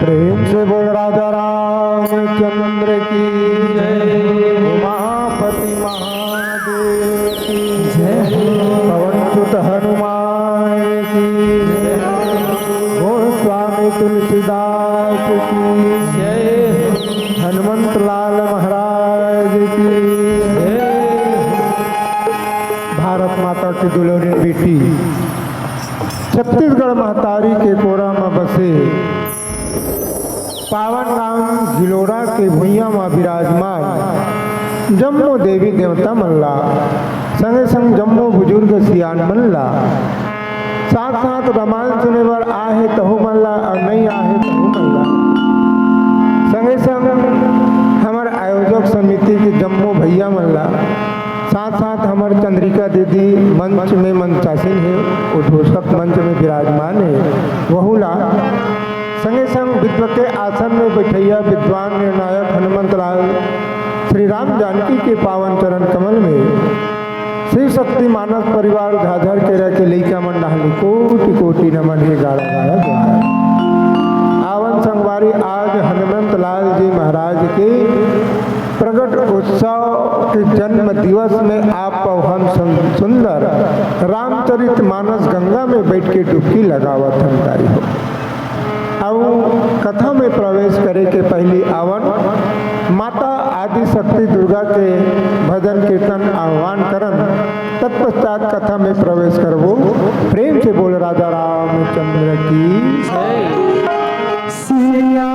प्रेम से बोल राजा रामचंद्र की जय, उमापति महादेव की जय, पवन सुत हनुमान की जय, गोस्वामी तुलसीदास की जय, हनुमंत लाल महाराज की जय। भारत माता की दुल्हन बेटी छत्तीसगढ़ महतारी के कोरा में बसे पावन नाम गिलोरा के भुइया में विराजमान जम्मो देवी देवता मल्ला संगे संग जम्मो बुजुर्ग सियान मल्ला साथ साथ रामायण सुने बर आहे तहु मल्ला और नहीं आहे तहु मल्ला संगे संग हमार आयोजक समिति के जम्मो भैया मल्ला साथ साथ हमारे चंद्रिका दीदी मंच में मंचासीन है, उद्घोषक मंच में विराजमान है वहुला संगे संग विद्व के आसन में बैठैया विद्वान निर्णायक हनुमंत लाल श्री राम जानकी के पावन चरण कमल में श्री शक्ति मानस परिवार झाझर केरा के लैका मन नहली कोटि कोटि नमन हे गाड़ा गाया द्वारा आवन संगवारी आज हनुमंत लाल जी महाराज के प्रगट उत्सव के जन्म दिवस में आप हम सुंदर रामचरित मानस गंगा में बैठ के डुबकी लगावत हंकारी हो। अब कथा में प्रवेश करे के पहली आवन माता आदि शक्ति दुर्गा के भजन कीर्तन आह्वान करन तत्पश्चात कथा में प्रवेश करबो। प्रेम से बोल राजा रामचंद्र की सिया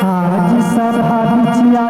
आज सब हाथी चिया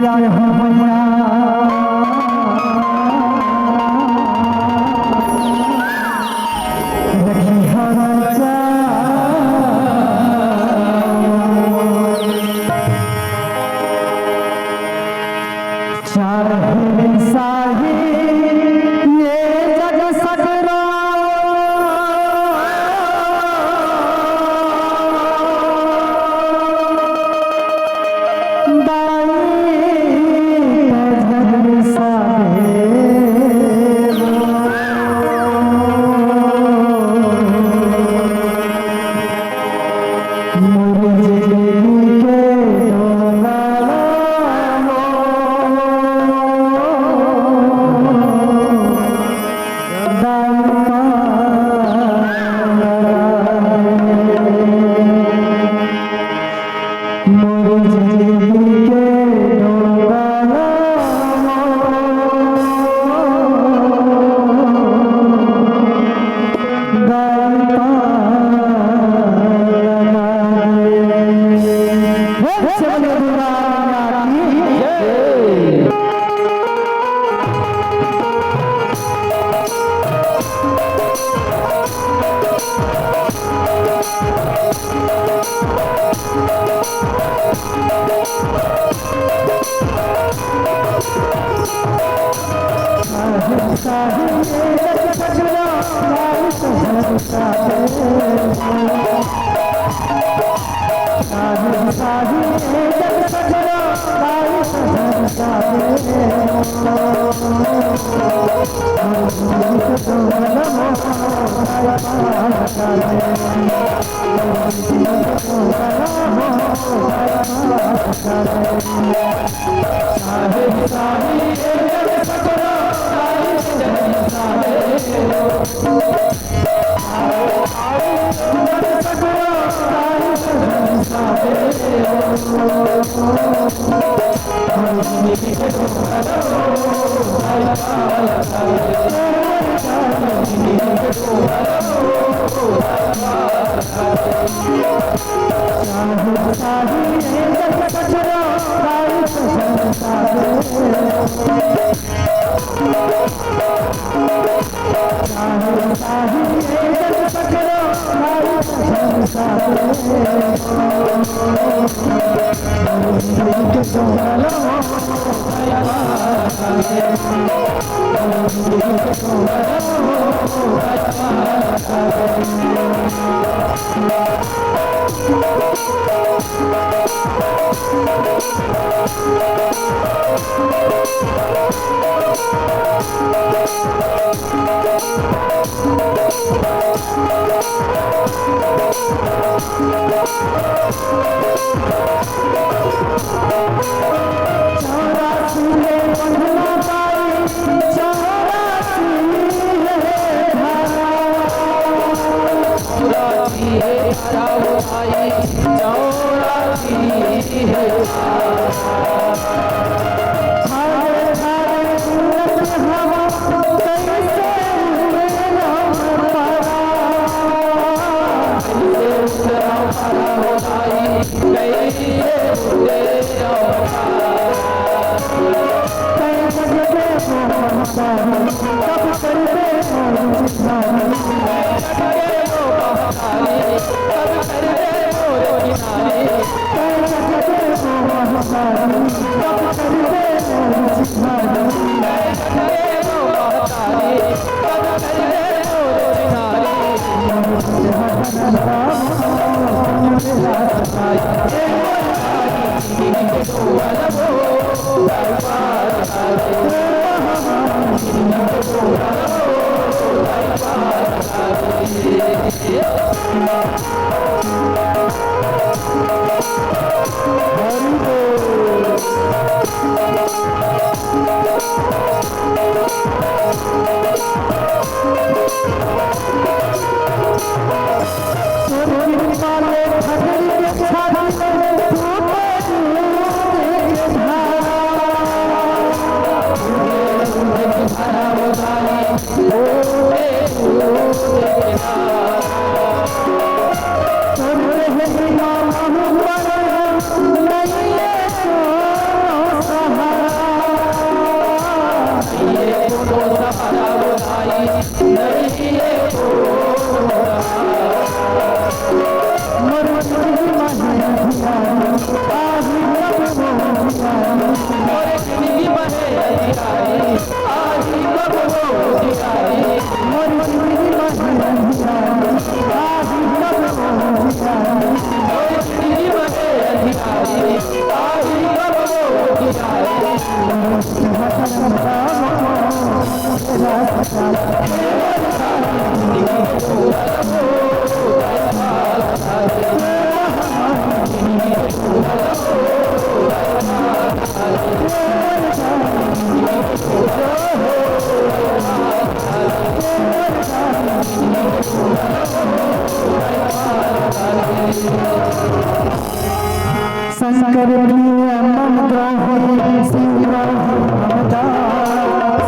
शंकर प्रिय मम द्रोही शिव द्रोही ममता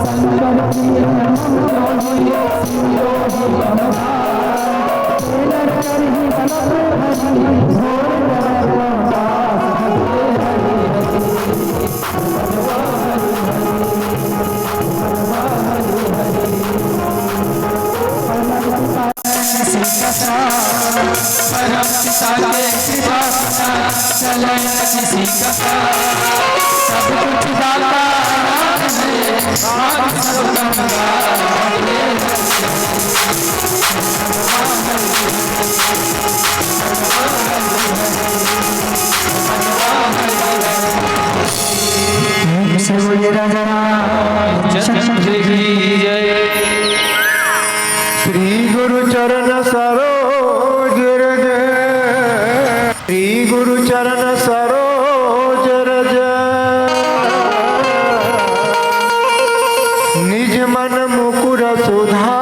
शंकर प्रिय मम द्रोही शिव द्रोही ममता नर करहि बलप हरि घोर प्रभास हरि परम पिता के कृपा चले किसी का सब कुछ दाता है राग सब गंगा से बोलिए राजा रामचंद्र की जय। श्री गुरु चरण सरोज रज, श्री गुरु चरण सरोज रज, निज मन मुकुर सुधा,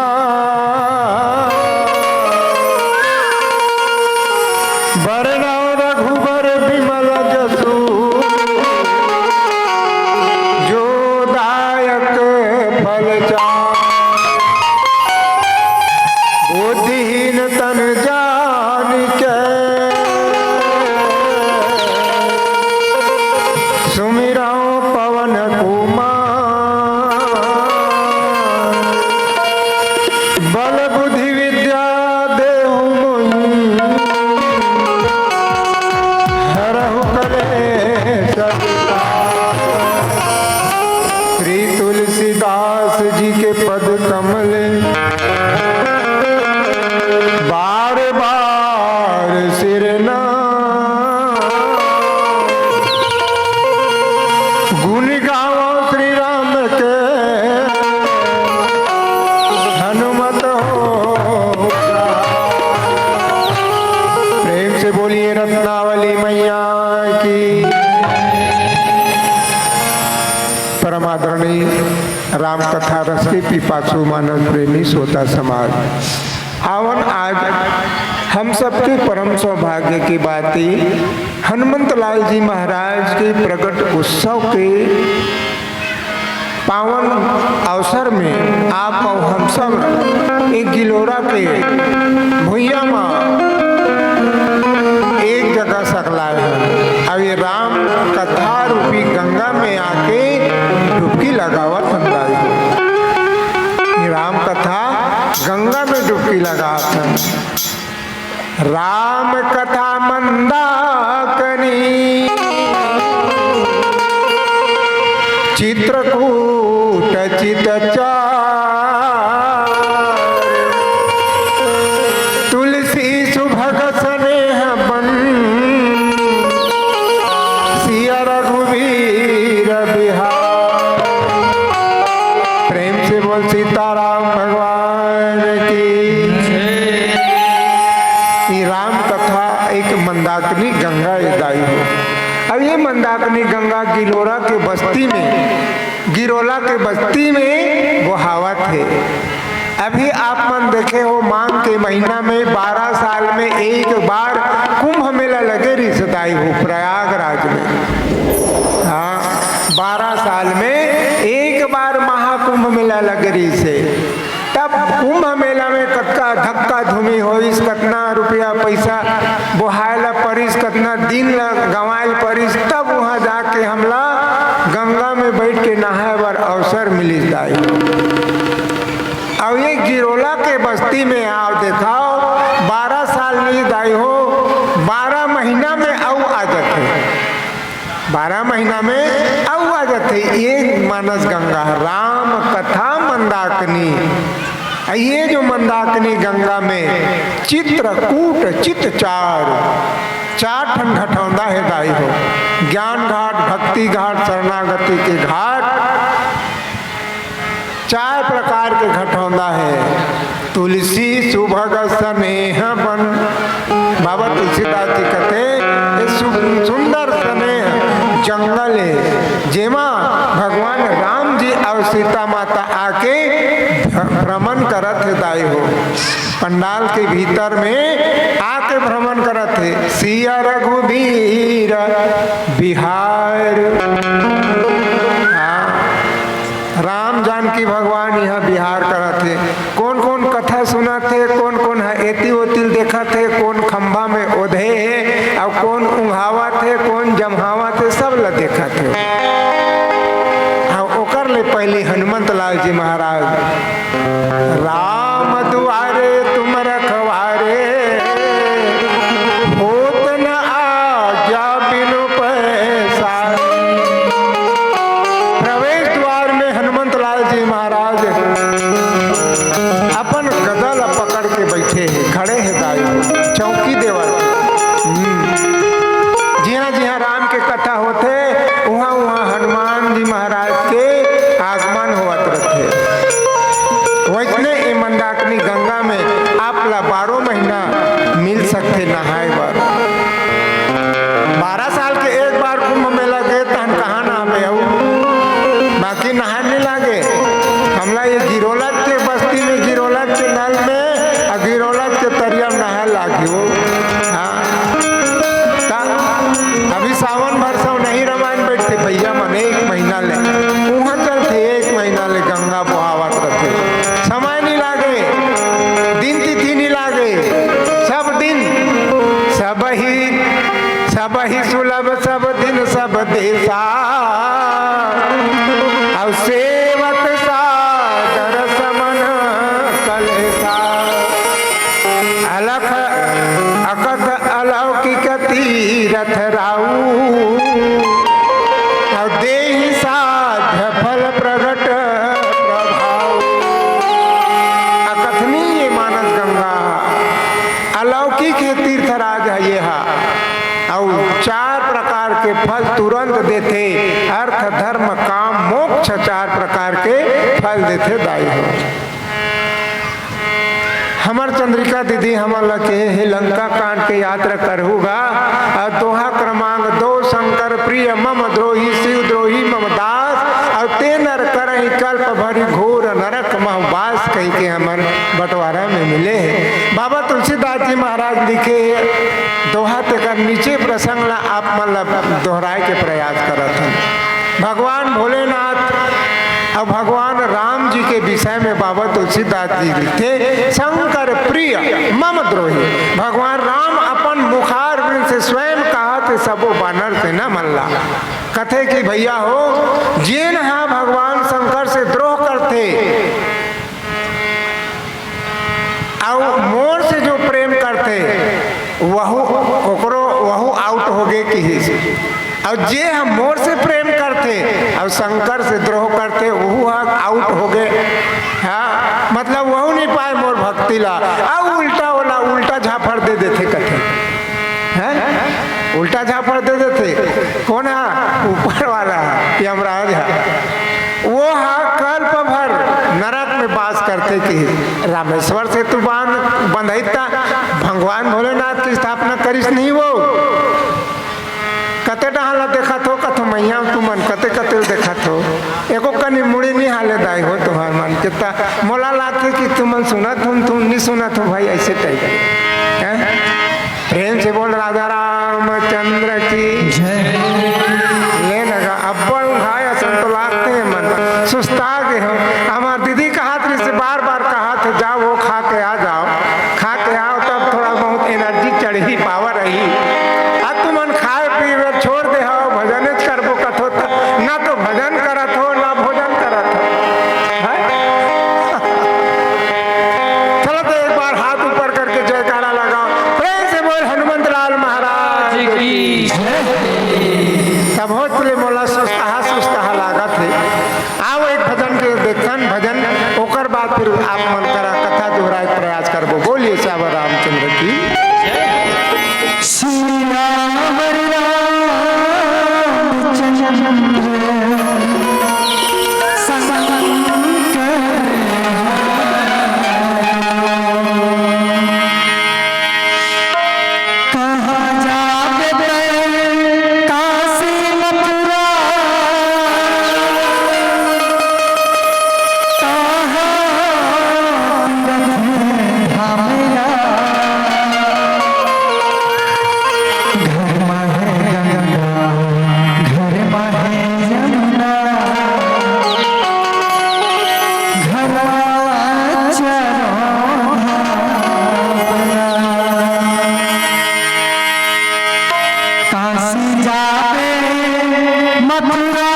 बरनौ रघुबर विमल जसु, जो दायक फल चारि, बुद्धिहीन तन जानिके, सुमिरौ पवन कुमार, बल बुद्धि विद्या देहु मोहि, हरहु कलेश विकार। श्री तुलसीदास जी के पद कमल बार बार सिरना, गुण गाओ श्री राम के, हनुमत हो सहाय। प्रेम से बोलिए रत्नावली मैया की। परमादरणीय राम कथा रस के पिपासु मानव प्रेमी श्रोता समाज, आवन आज हम सबके परम सौभाग्य की बातें हनुमंत लाल जी महाराज के प्रकट उत्सव के पावन अवसर में आप और हम सब एक गिलोरा के भुइया माँ एक जगह सकलाए हैं। अब ये राम कथा रूपी गंगा में आके डुबकी लगावत संताई हो। ये राम कथा गंगा में डुबकी लगाता राम कथा मंदाकिनी, चित्रकूट चितचार, तुलसी सुभग स्नेह बन, सिया रघुवीर बिहार। प्रेम से बोल सीताराम भगवान की। ये राम कथा एक मंदाकिनी गंगा दाई हो। अब ये मंदाकिनी गंगा गिलोरा के बस्ती में, गिरोला के बस्ती में वो हवा थे। अभी आप मन देखे हो माघ के महीना में 12 साल में एक बार कुंभ मेला लगे रिसदाई हो प्रयागराज में। हाँ, 12 साल में एक बार महाकुंभ मेला लगे रही से। तब कुंभ मेला में कतका धक्का धूमी होइस, कतना रुपया पैसा बोहायला परिस, कतना दिन गंवाइल परिस, तब वहाँ जाके हमला गंगा में बैठ के नहाए बर अवसर मिलिस दाई। अब ये गिरोला के बस्ती में आओ देखाओ 12 साल में दाई हो, 12 महीना में आऊ आ जाते, 12 महीना में आऊ आ जाते। ये मानस गंगा राम कथा मंदाकिनी। ये जो मंदाकिनी गंगा में चित्रकूट चितचार, 4 ठन घटौंदा है दाई हो। ज्ञान घाट, भक्ति घाट, शरणागति के घाट, 4 प्रकार के घटौंदा है। तुलसी सुभग स्नेह बन, बाबा तुलसीदास जी कहते सुंदर स्नेह जंगल है, जेमा भगवान राम जी और सीता माता आके भ्रमण करत है दाई हो। पंडाल के भीतर में आके भ्रमण करत है। सिया रघुवीर बिहार, राम जानकी भगवान यहाँ बिहार करत है। कौन कौन कथा सुनत है, कौन कौन एती ओतिल देखत है, कौन खंभा में ओधे है और कौन उंघावत है, कौन जमहावत है, सब ल देखत है। ओकर ले पहले हनुमंत लाल जी महाराज, राम दुआरे तुम रखवारे, होत न आज्ञा बिनु पैसा। प्रवेश द्वार में ला 12 महीना मिल सकते नहाए बार। 12 साल के एक बार कुंभ मेला गए तहन कहाँ नहावे हो, बाकी नहाए नहीं लागे। हमला ये गिरोला के बस्ती में, गिरोला के नल में और गिरोला के तरिया में नहाए लागी हो। हाँ अभी सावन भर सब नहीं रामायण बैठते भैया मन 1 महीना ले वहाँ चलते, 1 महीना ले गंगा बहावत रहते, समय नहीं लागे, दिन तिथि नहीं लागे, सब दिन सब ही सुलभ, सब दिन सब देशा और सेवत सादर समन कलेसा। अलख अकथ अलौकिक तीरथ राऊ और देहि साध्य फल प्रगट प्रभाव। अकथनीय मानस गंगा अलौकिक है, तीर्थराज है ये और 4 प्रकार के फल तुरंत देते, अर्थ धर्म काम मोक्ष 4 प्रकार के फल देते दाई हो। हमर चंद्रिका दीदी हमर लगे हे लंका कांड के यात्रा करहुगा और दोहा क्रमांक 2 शंकर प्रिय मम द्रोही शिव द्रोही मम दास और ते नर करहि कल्प भरी घोर नरक महवास कही के हमर बंटवारा में मिले हैं। बाबा तुलसीदास जी महाराज लिखे दोहा तेकर नीचे प्रसंग ला आप मतलब दोहराए के प्रयास करत हैं। भगवान भोलेनाथ और भगवान राम जी के विषय में बाबा तुलसीदास जी लिखे शंकर प्रिय मम द्रोही। भगवान राम अपन मुखार से स्वयं कहा थे सबो बानर से न मल्ला, कथे कि भैया हो जिन हाँ भगवान शंकर से द्रोह करते और मोर से जो प्रेम करते वहु आउट हो गए कि और जे हम मोर से प्रेम करते और शंकर से द्रोह करते वहु आउट हो गए। हाँ मतलब वहु नहीं पाए मोर भक्ति ला और उल्टा वाला उल्टा झापड़ दे देते कथे हैं, उल्टा झापड़ दे देते। कौन है ऊपर वाला यमराज है, वो कल्प भर नरक में वास करते कि रामेश्वर से तू बंधता भगवान भोलेनाथ की स्थापना करिस नहीं वो कते डहाला देखा थो कथो मैया तू मन कते कते देखा थो एको कनी मुड़ी नहीं हाले दाई हो तुम्हार मन कितना मोला लाते कि तुम मन सुना तुम नहीं सुना तो भाई ऐसे टाइप है। प्रेम से बोल राजा रामचंद्र की जय। ले लगा अब्बड़ उठाया संतो लागते हैं मन सुस्ता गए हो। हमार दीदी कहा से बार बार कहा थे जाओ वो खा के आ जाओ, खा के आओ तब थोड़ा बहुत एनर्जी चढ़ी पावर रही। अब तुमन खाए पीवे छोड़ दे हो भजन करबो कथो ना तो भजन करत हो ना भोजन करत हो। चलो तो एक बार हाथ ऊपर करके जयकारा लगाओ, प्रेम से बोल हनुमंत लाल महाराज की तब हो तुले मोला सुस्ता लागत है। आओ एक भजन के देखन भजन ओकर बाद फिर आप मन करा कथा दोहराए प्रयास करबो। बोलिए श्यामा रामचंद्र की श्री राम काशी जाके मथुरा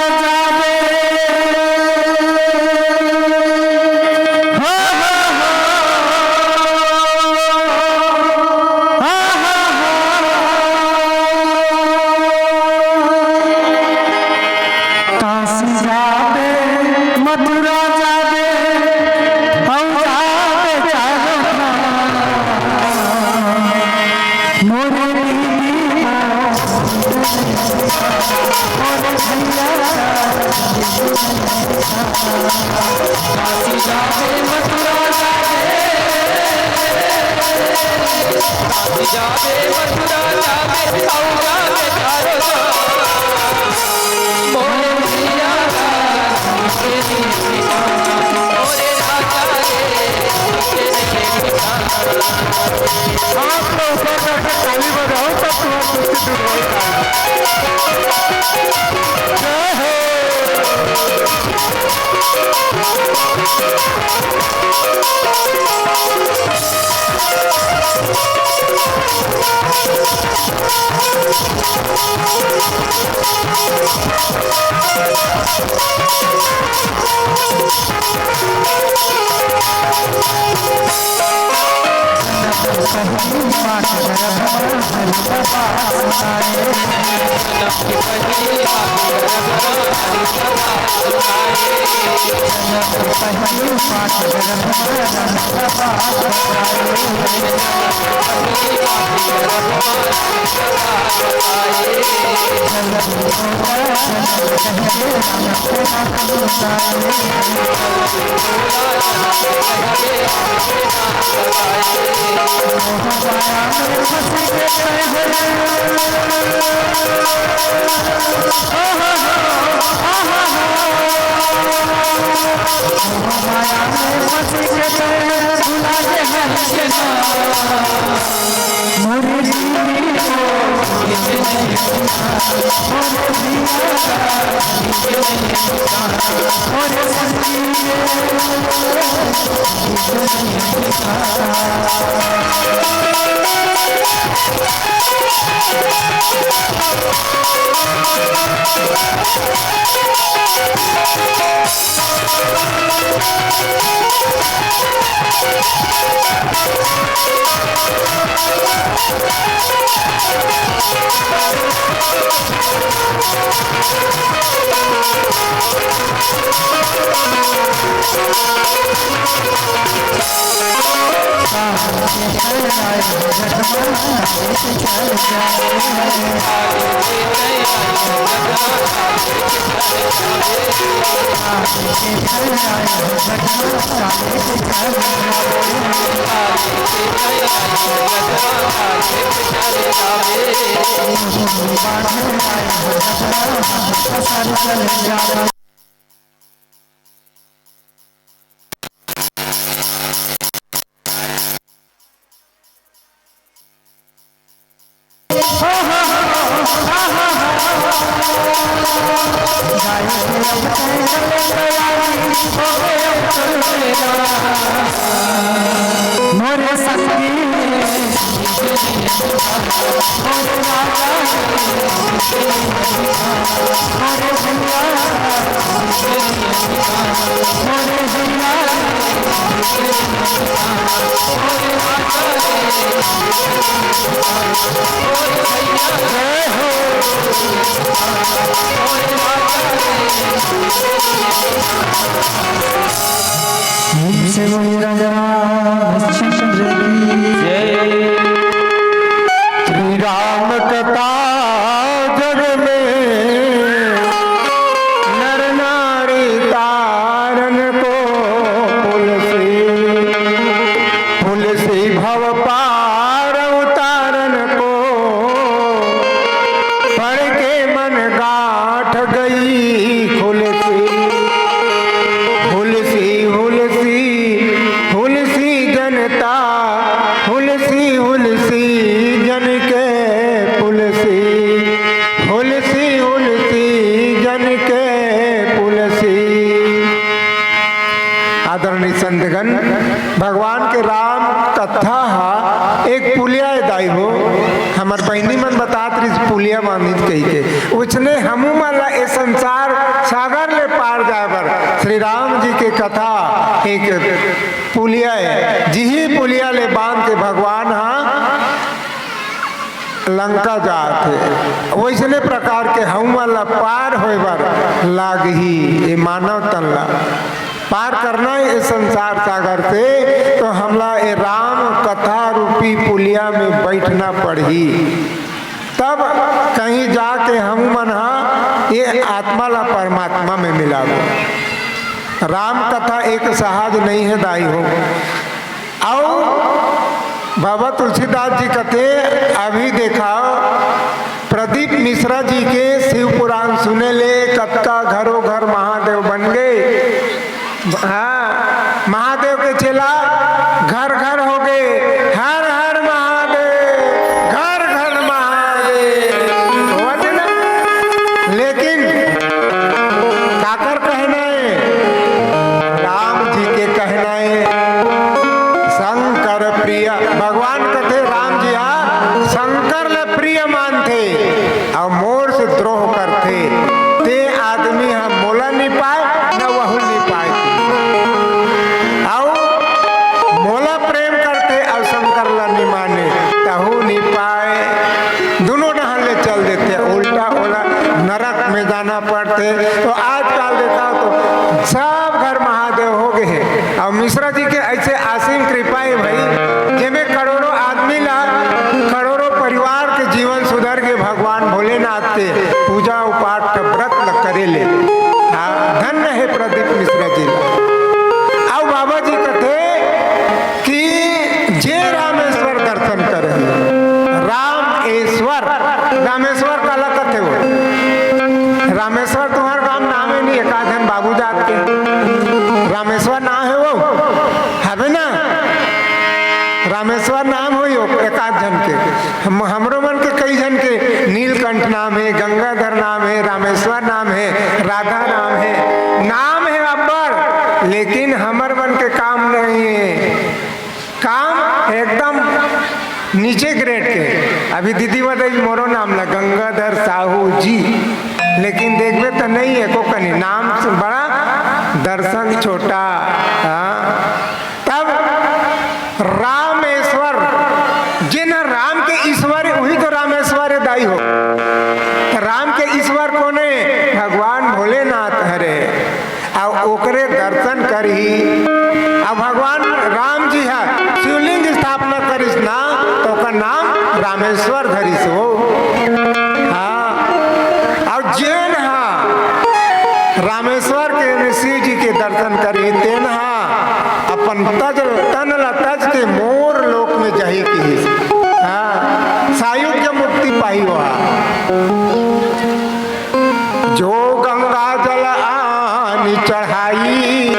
जाके जावे मथुरा जावे औरा में चारों मोरे भैया मोरे राजा रे के नहीं आप लोग ताली बजाओ तब तुम्हारी मुश्किल दूर होगा। जय हो। मोरे संगी से बोलिए राजा रामचंद्र की जय। श्री राम कथा जग में नर नारी तारन को फूल से भव पार उतारन को पढ़ के मन गांठ गई हुलसी जनता हुलसी जन के हुलसी जन के पुलसी। आदरणीय संतगण, भगवान के राम कथा एक पुलिया दाई हो हमार बहनी मन बतात रही पुलिया बांधित कही के उसने हमू मन ला ए संसार सागर ले पार जाए बर श्री राम जी के कथा एक पुलिया है जिही पुलिया ले बांध के भगवान लंका जाते वैसने प्रकार के हम ला पार होए बर लाग ही ये मानव तन ला पार करना है इस संसार सागर से तो हमला ये राम कथा रूपी पुलिया में बैठना पड़ी तब कहीं जाके हम मन ये आत्मा ला परमात्मा में मिलावो। राम कथा एक सहज नहीं है दाई हो। और बाबा तुलसीदास जी कहते अभी देखाओ प्रदीप मिश्रा जी के शिव पुराण सुने ले, कब का घरों घर महादेव बन गए। हाँ, महादेव के चेला घर घर हो गए, हर हर महादेव, घर घर महादेव। लेकिन काकर कहना है, राम जी के कहना है शंकर प्रिय। भगवान कहते राम जी शंकर ले प्रिय मानते और मोर से द्रोह करते, ते आदमी हम मोला नहीं पाए न वहु नहीं पाए। और मोला प्रेम करते और शंकर ला नहीं माने, तहु नहीं पाए। दोनों नहर ले चल देते, उल्टा ओला नरक में जाना पड़ते। तो आजकल देखा तो सब घर महादेव हो गए हैं। और मिश्रा जी के ऐसे असीम कृपा है भाई, जिनमें करोड़ों आदमी ला, करोड़ों परिवार के जीवन सुधर के भगवान भोलेनाथ के पूजा उपाठ का व्रत करे ले। हाँ, धन्य है प्रदीप मिश्रा जी। अब बाबा जी कहते कि जे रामेश्वर दर्शन करे, रामेश्वर, रामेश्वर काला कहते हो, रामेश्वर तुम्हारा काम नाम है नहीं, एक आधन बाबू जात के रामेश्वर नाम है वो, है ना, रामेश्वर नाम हो एक आध जन के। हमरो मन के कई जन के नीलकंठ नाम है, गंगाधर नाम है, रामेश्वर नाम है, राधा नाम है अब्बर, लेकिन हमर मन के काम नहीं है, काम एकदम नीचे ग्रेड के। अभी दीदी बताई मोरो नाम ला गंगाधर साहू जी, लेकिन देखबे तो नहीं है को कनी नाम से बड़ा, दर्शन छोटा। तब रामेश्वर, जिन राम के ईश्वर वही तो रामेश्वर दाई हो। राम के ईश्वर कौन है? भगवान भोलेनाथ हरे। अब ओकरे दर्शन करी, अब भगवान राम जी है शिवलिंग स्थापना करिस ना, तो का नाम रामेश्वर धरिस हो। हाँ, अब जैन रामेश्वर के शिव जी के दर्शन करी, तेन अपन तन तज के मोर लोक में जही की। हाँ, सायुज्य मुक्ति पाई हुआ। जो गंगा जल आनी चढ़ाई,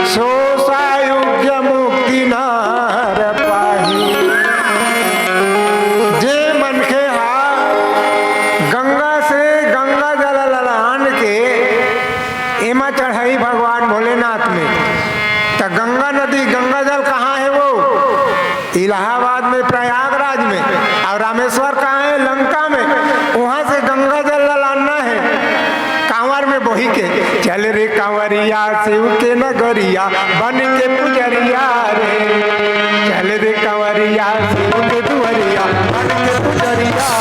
सो सायुज्य मुक्ति नार पाही। जे मन के गंगा से गंगा जल ललान के एमा चढ़ाई भगवान भोलेनाथ में, तो गंगा नदी, गंगा जल कहाँ है वो? इलाहाबाद में, प्रयागराज में। और रामेश्वर कहाँ है? लंका में। वहां से गंगा जल लाना है कांवर में बोही के। चल रे कांवरिया शिव के नगरिया, बन के पुजरिया रे। चल रे कांवरिया शिव के दुआरिया, बन के पुजरिया।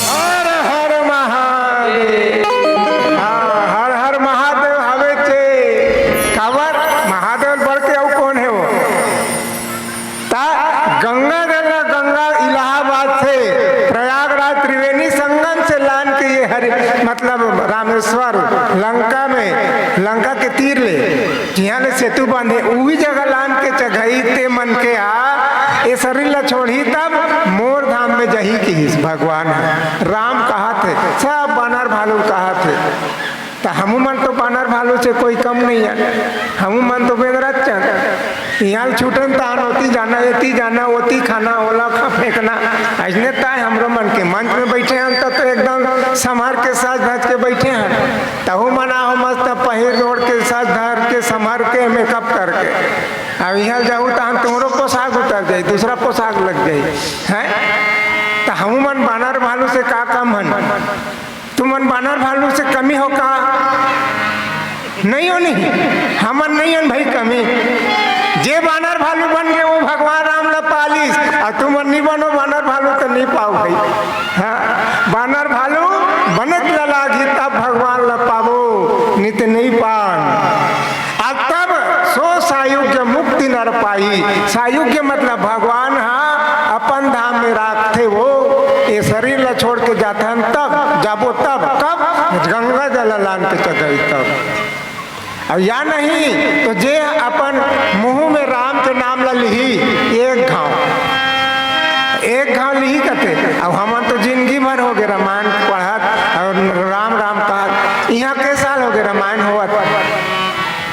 हर हर महादेव, हर हर महादेव हवे चे कावर महादेव बढ़ के और कौन है वो? ता गंगा जल, गंगा इलाहाबाद से प्रयागराज त्रिवेणी संगम से लान के ये हरि मतलब रामेश्वर लंका में, लंका के तीर ले जिहाँ ले सेतु बांधे वही जगह लान के चढ़ाई ते मन के ये शरीर ला छोड़ी, तब मोर धाम में जही की भगवान राम कहा थे, सब बानर भालू कहा थे। तो हमू मन तो बानर भालू से कोई कम नहीं है, हमू मन तो बेदरच यहाँ छूटन तान होती जाना, एती जाना, ओती खाना, ओला खा फेंकना, ऐसने ताय हमरो मन के मंच में बैठे हैं तो एकदम संभार के साज धज के बैठे हैं। तहु मना हो मस्त पहिर ओढ़ के साज धर के संभार के मेकअप करके। अब यहाँ जाऊँ तो हम तुम्हारो पोशाक उतर जाए, दूसरा पोशाक लग जाए है। तो हम मन बानर भालू से का कम हन? तुम मन बानर भालू से कमी हो का? नहीं हो, नहीं हमन नहीं हन भाई कमी। जे बानर भालू बन गए वो भगवान राम ला पालिस, और तुम नहीं बनो बानर भालू तो नहीं पाओ भाई। हाँ, बानर भालू बनत लागी तब भगवान ला पावो, नहीं तो नहीं पान। अब तब सो सायुज्य मुक्ति नर पाई। सायुज्य मतलब भगवान अपन धाम में राख के वो ये शरीर ला छोड़ के जाता है तब जाबो तब कब गंगा जल लान के चगई तब। और या नहीं तो जे अपन मुंह में राम के नाम ला लिही एक घाव लिही कते। अब हम तो जिंदगी भर हो गए रामायण पढ़त और राम राम कहत। यहाँ के साल हो गए रामायण होवत,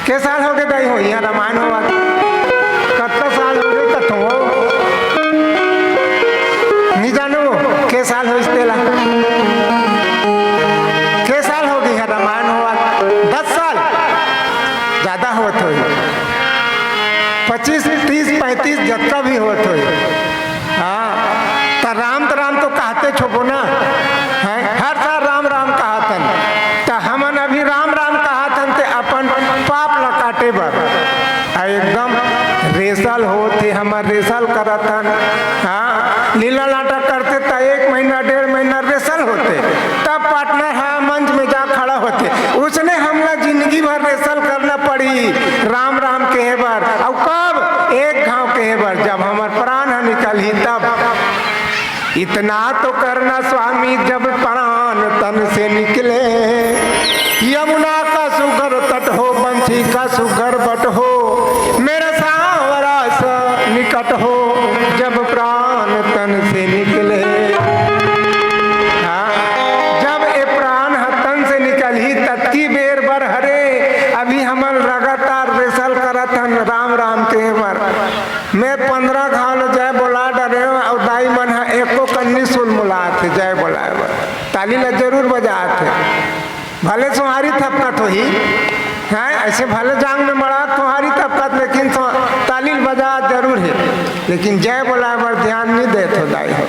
के साल हो गए दई हो यहाँ रामायण होवत, कत्ता साल हो गए कतो नहीं जानो के साल हो इसतेला, के साल हो गई है रामायण होवत। 10 साल ज्यादा होत हो, 25 30 35 जत्ता भी होत हो। हाँ तो राम तो कहते छोपो ना है, हर साल राम राम कहतन। तो हमन अभी राम राम कहतन ते अपन पाप ला काटे बर एकदम रेसल होते, हमर रेसल करतन। हाँ लीला नाटक करते तो 1 महीना 1.5 महीना रेसल होते, तब पार्टनर हाँ मंच में जा खड़ा होते। उसने हमला जिंदगी भर रेसल करना पड़ी राम राम कहे बर। और कब एक घाव कहे बर जब हमार प्राण निकल ही तब। इतना तो करना स्वामी जब प्राण तन से निकले, यमुना का सुगर तट हो बंसी का सुगर बट हो, मेरा सांवरा सा निकट हो जब प्राण तन से निकले। हाँ जब ये प्राण तन से निकल ही तत्की बेर बर हरे। अभी हमन लगातार रेसल करत हन राम राम के बर। मैं 15 घाव जय बोला डरे और दाई मन है एको कन्नी सुन मुलात जय बोलाए बर ताली ला जरूर बजाते। भले तुम्हारी थपकत हो ही है, ऐसे भले जांग में मरा तुम्हारी थपकत, लेकिन ताली बजा जरूर है। लेकिन जय बोलाए बर ध्यान नहीं देते हो दाई हो।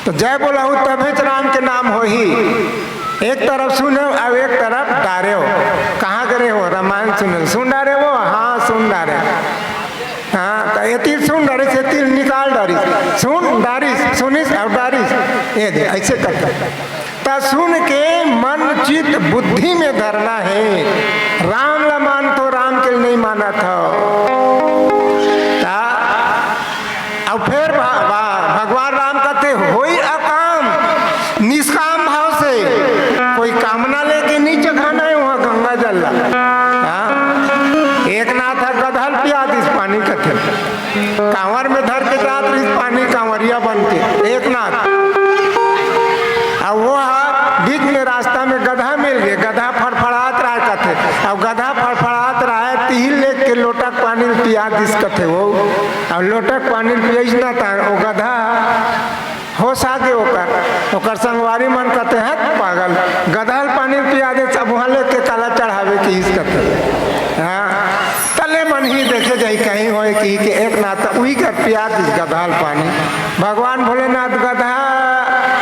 तो जय बोला हूँ तभी राम के नाम हो ही। एक तरफ सुनो और एक तरफ डारे हो। कहाँ करे हो रामायण सुनो, सुन डारे हो। हाँ सुन डारे, हाँ तो ये सुन डारी से तीर निकाल डारी, सुन डारी सुनिस और डारी ये दे ऐसे करते। ता सुन के मन चित बुद्धि में धरना है। राम ला मान तो राम के नहीं माना था। और फिर भगवान राम कहते होई अकाम निष्काम भाव से, कोई कामना लेके नहीं चखाना है वहाँ गंगा जल। एक नाथ है गधल पिया दिस पानी कथे, कांवर में धर के जात रही पानी कांवरिया बन के एक नाथ। और वो बीच में रास्ता में गधा मिल गया, गधा फड़फड़ात रहा कथे। अब गधा फड़फड़ात रहा है तिहिल ले के लोटक पानी पिया दिस कथे वो। और लोटक पानी पिया था वो गधा होश आगे ओकर संगवारी मन कहते हैं पागल गधल पानी पिया दे, सब वहाँ लेके काला चढ़ावे की इस कहते। हाँ तले मन ही देखे जाए कहीं हो कि एक नाथ वही कर पिया दी गधाल पानी। भगवान भोलेनाथ गधा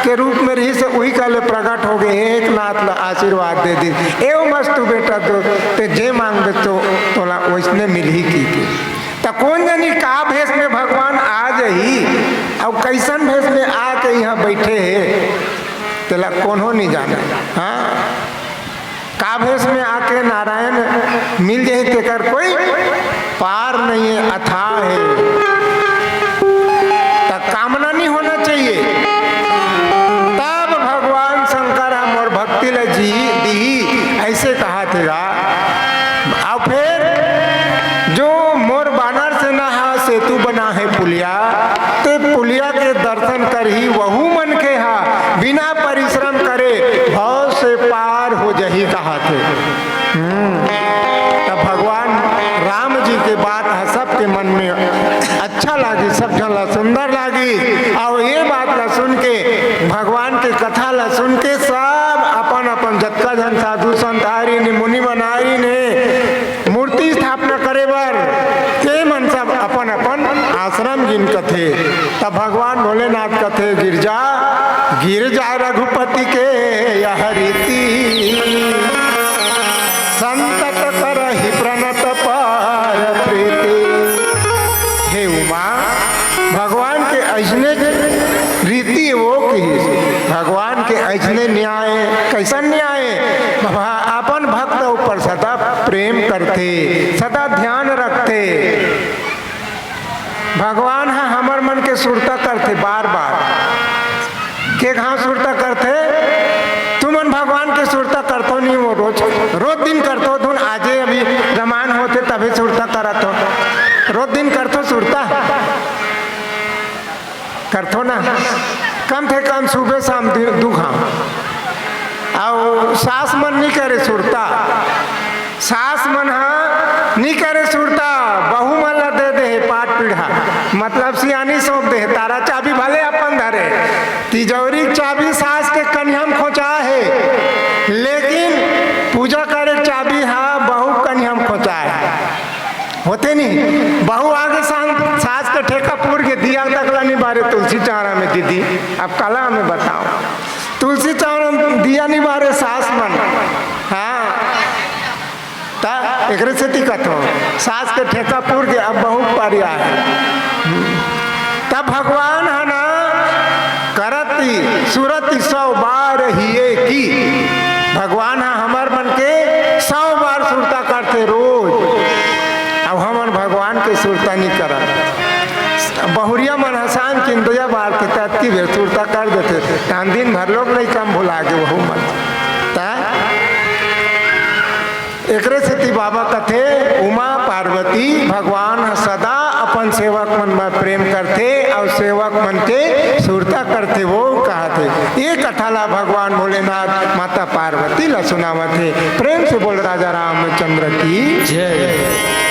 के रूप में रही से वही काले प्रकट हो गए। एक नाथ ला आशीर्वाद दे दी एवं मस्त बेटा दो ते जे मांग तो तोला वैसने मिल ही की। तो कौन जानी का भेष में भगवान आ जाही और कैसन भेष में आके यहाँ बैठे है तेला कौन हो नहीं जाना। हाँ का भेष में आके नारायण मिल जाए तेकर कोई पार नहीं है, अथाह है। तब कामना नहीं होना चाहिए। तब भगवान शंकर हम और भक्ति ल जी दी ऐसे कहा तेरा। और फिर जो मोर बानर से नहा सेतु बना है पुलिया, ते पुलिया के दर्शन कर ही वहु मन के हा बिना परिश्रम करे भाव से पार हो जही कहा थे। तब भगवान राम जी के बात है सबके मन में अच्छा लगी, सब जला सुंदर लगी। और ये बात ला सुन के भगवान के कथा ला सुन के सब अपन अपन जत्का जन साधु संतारी ने मुनि बनारी ने मूर्ति स्थापना करे बर के मन सब अपन अपन आश्रम जिन कथे। तब भगवान भोलेनाथ कथे गिर जा रघुपति के यह रीति, संतत करहि प्रणत पाय प्रीति। हे उमा भगवान के ऐसने रीति वो की भगवान के ऐसने न्याय कैसन न्याय अपन भक्त ऊपर सदा प्रेम करते, सदा ध्यान रखते। भगवान है हमर मन के सुरता करते बार बार। के घाव सुरता करते तुमन भगवान के सुरता करतो नहीं वो रोज रोज दिन करतो तुम आजे अभी रमान होते तभी सुरता करत हो रोज दिन करतो सुरता करतो ना कम थे कम सुबह शाम दू घाव और सास मन नहीं करे सुरता सास मन हा नहीं करे सुरता बहू मन ला दे दे पाट पीढ़ा मतलब सियानी सौंप दे तारा चाबी भले अपन धरे तिजोरी चाबी सास के कन्हम खोचा है लेकिन पूजा करे चाबी हा बहू कन्हम खोचा है होते नहीं बहू आगे सास के ठेका पूर के दिया तकला नहीं बारे तुलसी चारा में दीदी अब कला में बताओ तुलसी चारा दिया नहीं बारे सास मन हाँ एक से दिक्कत हो सास के ठेका पूर के अब बहुत पारिया है तब भगवान है ना करती सुरती 100 बार हिए की भगवान है हमार मन के 100 बार सुरता करते रोज अब हमन भगवान के सुरता नहीं करत बहुरिया मन हसान चिंतया बार के तत् की सुरता कर देते टान दिन भर लोग नहीं कम भुला के वह मन एकरे से बाबा कथे उमा पार्वती भगवान सदा अपन सेवक मन में प्रेम करते और सेवक मन के सुरता करते वो कहते ये कथाला भगवान भोलेनाथ माता पार्वती ला सुनावत है प्रेम से बोल राजा रामचंद्र की जय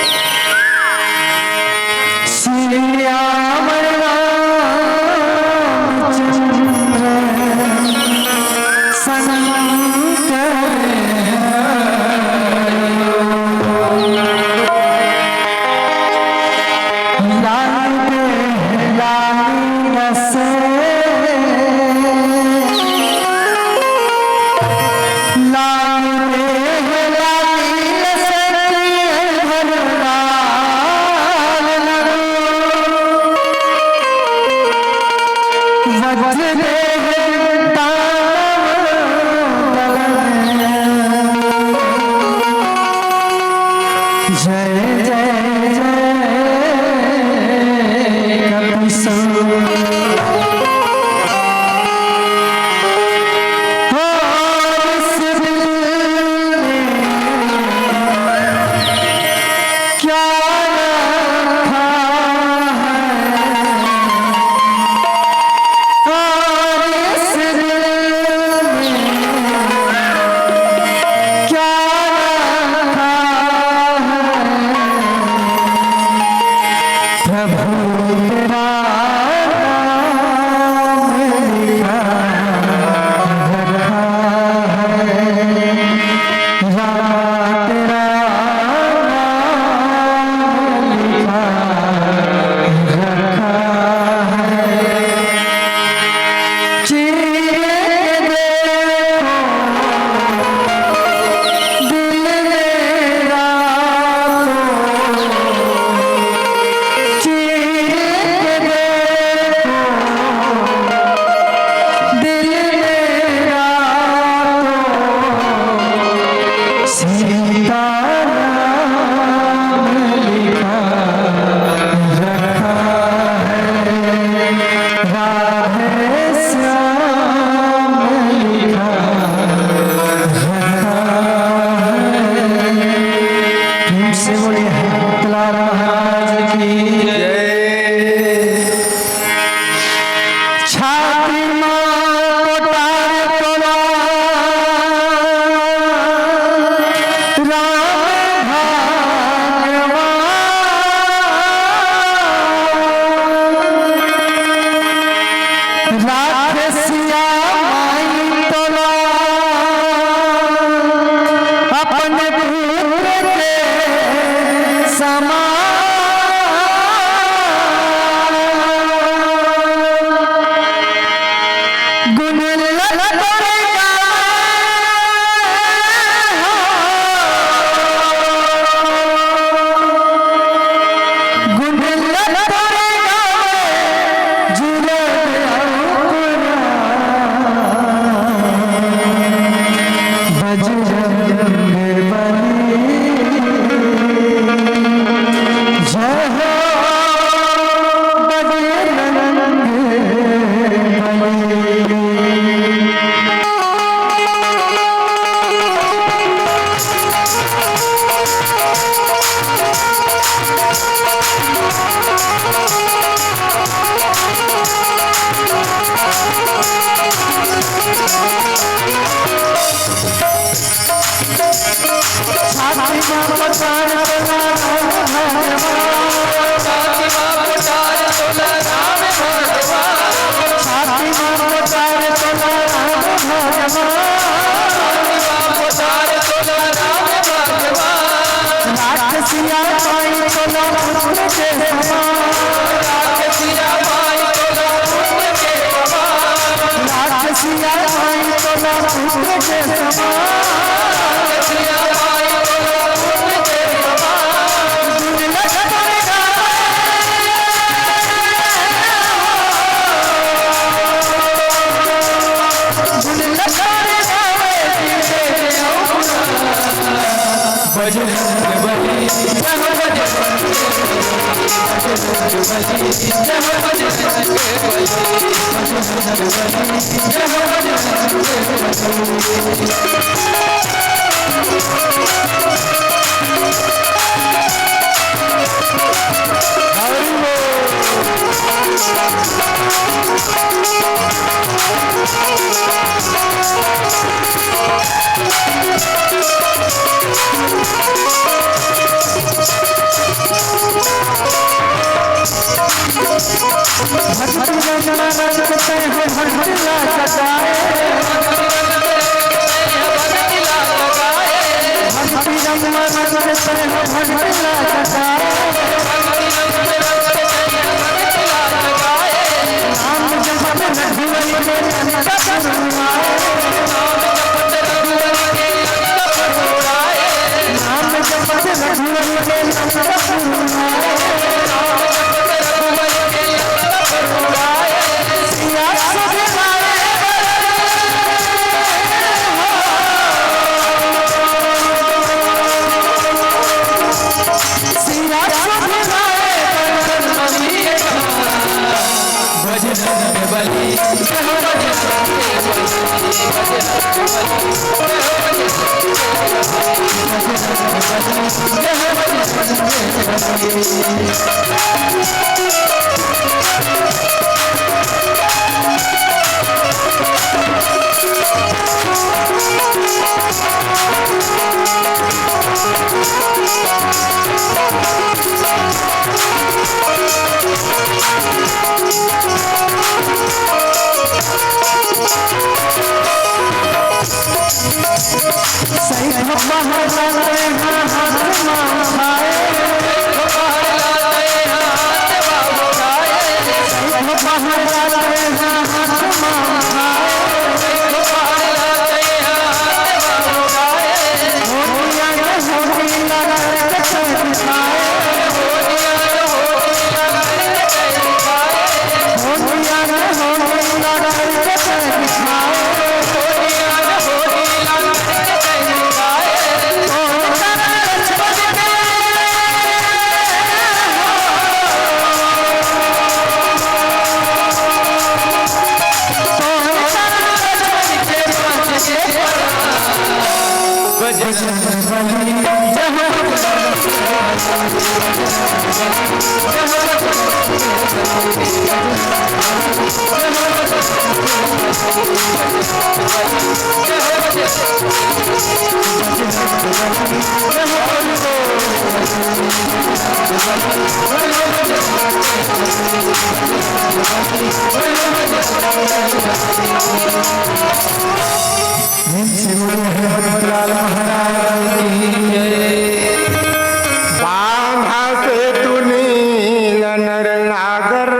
बांधा से तुनील नर नागर,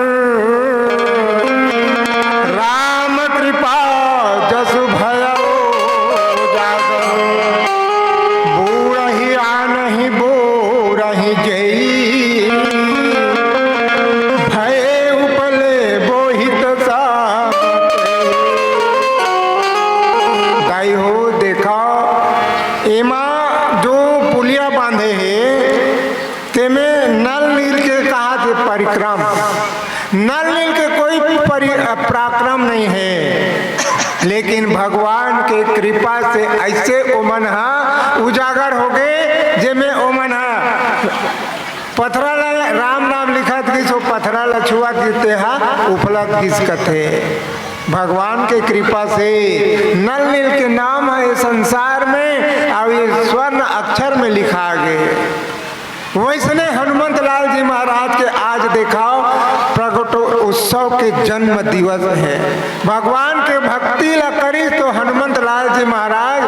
राम कृपा जसु भयो जागर। बूढ़ही आनहि बोरहि जई, भये उपले बोहित सामते। गाई हो देखा एमा जो पुलिया बांधे है तेमे नल नील के कहा थे परिक्रम। नल नील के कोई पराक्रम नहीं है, लेकिन भगवान के कृपा से ऐसे ओमन उजागर हो गए जेमे ओमन पथरा राम नाम लिखत किस पथरा लछुआ किते उपलब्ध किस कथे। भगवान के कृपा से नल नील के नाम है संसार में और ये स्वर्ण अक्षर में लिखा गए। वैसने हनुमंत लाल जी महाराज के आज देखाओ प्रगट उत्सव के जन्म दिवस है। भगवान के भक्ति ला करी तो हनुमंत लाल जी महाराज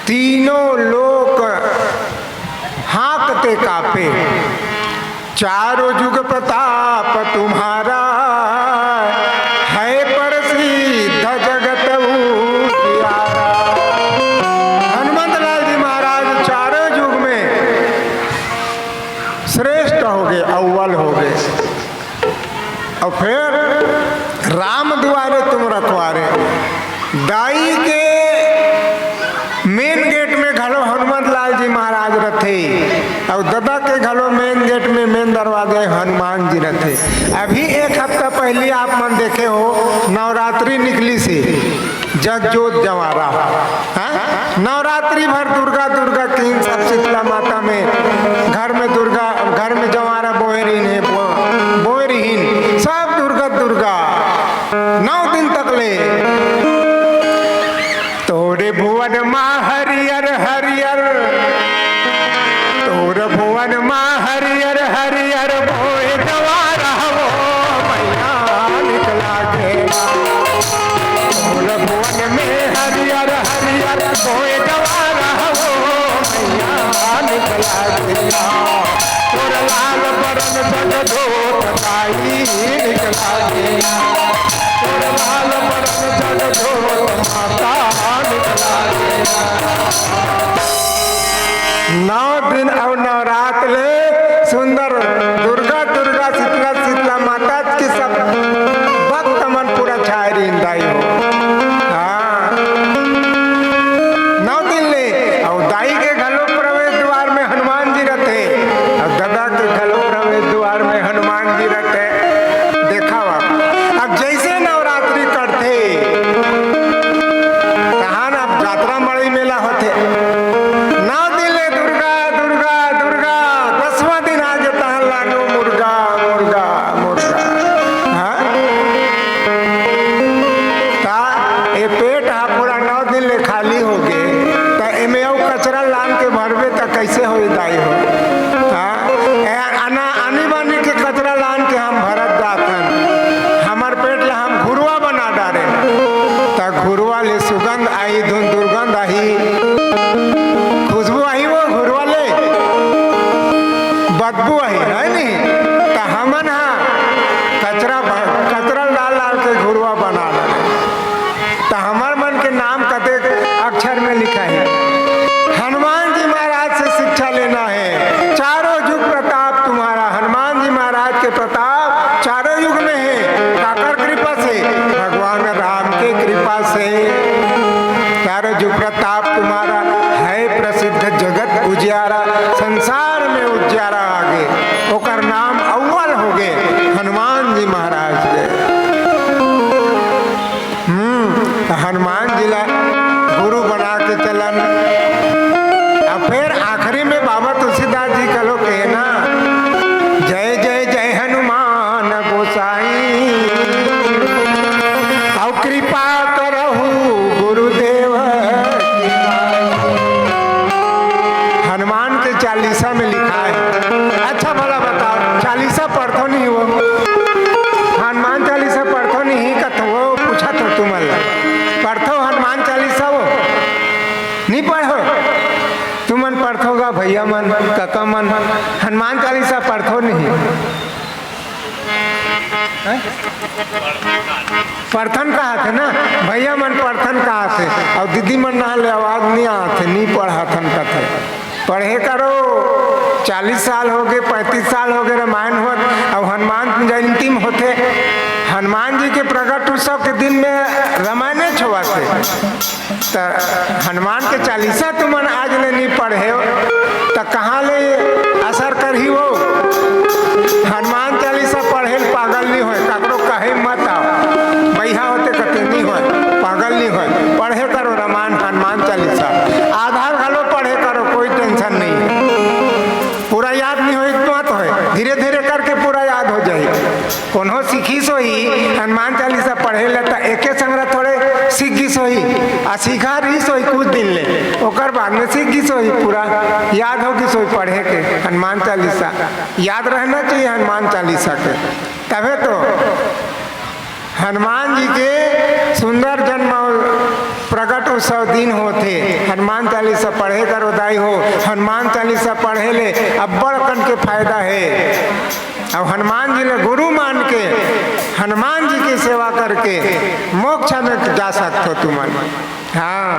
तीनों लोग हाँकते कापे। चारों जुग प्रताप तुम्हारा है प्रसिद्ध जगत उजियारा। हनुमंत लाल जी महाराज चारों युग में श्रेष्ठ हो गए, अव्वल हो गए। और फिर राम द्वारे तुम रखवारे। दाई के मेन गेट में घलो हनुमंत लाल जी महाराज रथे और दादा के घलो मेन गेट में मेन दरवाजे हनुमान जी रथे। अभी एक हफ्ता पहले आप मन देखे हो नवरात्रि निकली से जगजोत जवारा। नवरात्रि भर दुर्गा दुर्गा तीन सब शीतला माता में घर में दुर्गा, घर में जवारा बोहरीन है, बोहरीन सब दुर्गा दुर्गा 9 दिन तक ले। तोरे भुवन माँ हरियर हरियर, तोर भुवन माँ हरियर हरियर भोए जवारा वो मैया निकला घेरा। तोर भुवन में हरियर हरियर भोए जवारा वो मैया निकला घेरा। तोर लाल बरन जगदोत ताई निकला घेरा। तोर लाल बरन जगदोत माता निकला घेरा। 9 दिन और नवरात्र ले सुंदर दुर्गा दुर्गा शीतला शीतला माता के सब भक्त मन पूरा छाए रिंदाई हो। हाँ 9 दिन ले और दाई के घलो प्रवेश द्वार में हनुमान जी रहते और दादा के घलो प्रवेश द्वार में हनुमान जी रहते। देखा अब जैसे नवरात्रि करते कहा ना यात्रा मड़ई मेला होते। 9 दिन ले दुर्गा दुर्गा दुर्गा, 10वां दिन आ जाता है लाडो मुर्गा मुर्गा मुर्गा। हाँ ये पेट हा पूरा 9 दिन ले खाली हो गए तो एमे कचरा लान के भरबे तो कैसे हो दाई हो। आनी बानी के कचरा लान के हम भरत जातन हमार पेट ला हम घुरुआ बना डारे तो घुरुआ ले सुगंध आई, धुन दुर्गंध आई, खुशबू आई, वो घुरुआ ले बदबू आई है नहीं। तो हमन कचरा डाल डाल के घुरुआ बना डाले। तो हमार मन के नाम कते अक्षर में लिखा है। हनुमान जी महाराज से शिक्षा लेना है। चारों युग प्रताप तुम्हारा, हनुमान जी महाराज के प्रताप चारों युग में है। काकर कृपा से? भगवान राम के कृपा से। चारों युग प्रताप तुम्हारा है प्रसिद्ध जगत उजियारा। संसार में उजियारा आगे ओकर नाम अव्वल हो गए हनुमान जी महाराज के। हनुमान जी ला गुरु बना के चलन। अब फिर आखिरी में बाबा तुलसीदास जी कहो के ना, जय जय जय हनुमान गोसाई और कृपा करहु गुरुदेव। हनुमान के 40 में लिखा है। अच्छा भला बताओ 40 पढ़तो नहीं हो? हनुमान 40 पढ़तो नहीं कथो वो पूछा तो तुम पढ़तो हनुमान 40 वो नहीं पढ़ो तुमन पढ़ोगा भैया मन काका मन हनुमान 40 पढ़तो नहीं। पढ़थन कहा थे ना भैया मन, पढ़थन कहा थे और दीदी मन ना ले आवाज नहीं आते नहीं पढ़ाथन कथे। पढ़े करो 40 साल हो गए 35 साल हो गए रामायण हो और हनुमान जयंती में होते। हनुमान जी के प्रकट उत्सव के दिन में रामायण छुआते तो हनुमान के 40 तुमन आज ले नहीं पढ़े तो कहाँ ले असर कर ही हो। हनुमान 40 पढ़े पागल नहीं हो, ककरो कहे मत आओ भैया होते कते नहीं हो, पागल नहीं हो। पढ़े करो रामायण हनुमान 40 आधार घलो पढ़े करो, कोई टेंशन नहीं है। पूरा याद नहीं हो तो है, धीरे धीरे करके पूरा याद हो जाए। कोनो सीखी सो ही हनुमान 40 पढ़े ले आ सीखा रही सोई कुछ दिन ले, ओकर बाद में सीख गई सोई पूरा याद होगी सोई पढ़े के हनुमान चालीसा याद रहना चाहिए हनुमान चालीसा के। तबे तो हनुमान जी के सुंदर जन्म प्रकट उत्सव दिन होते, हनुमान चालीसा पढ़े कर उदाई हो, हनुमान चालीसा पढ़े ले अब बड़कन के फायदा है। अब हनुमान जी ने गुरु मान के हनुमान जी की सेवा करके मोक्ष में जा सकते हो तुम। हाँ,